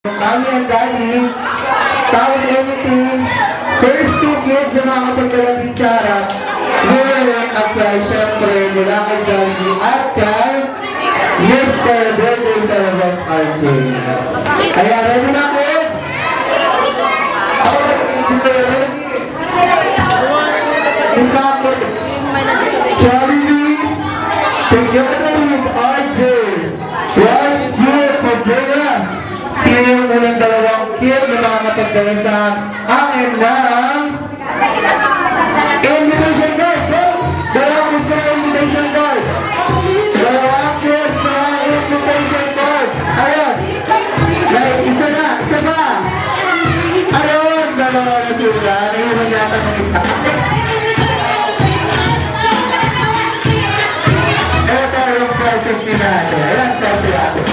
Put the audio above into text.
Mommy and Daddy, tawag anything. First two kids na mga kapagdalang din sa harap, will apply syempre mula kay Jollibee at kay Mr. Brandon Talabas RJ. Kaya ready na kids? Ako na, dito ready. Ikakot, Jollibee, together with RJ. What's your pagdalang? Sino yung unang dalawang kid na mga matagdalan sa akin ng invitation card? Go! Dalawang kid sa invitation card. Dalawang kid sa invitation card. Ayun. Isa na. Isa pa. Ayun. Dalawa na sila. Naiwan yata ng isa. Ito yung process natin. Ayan, process natin.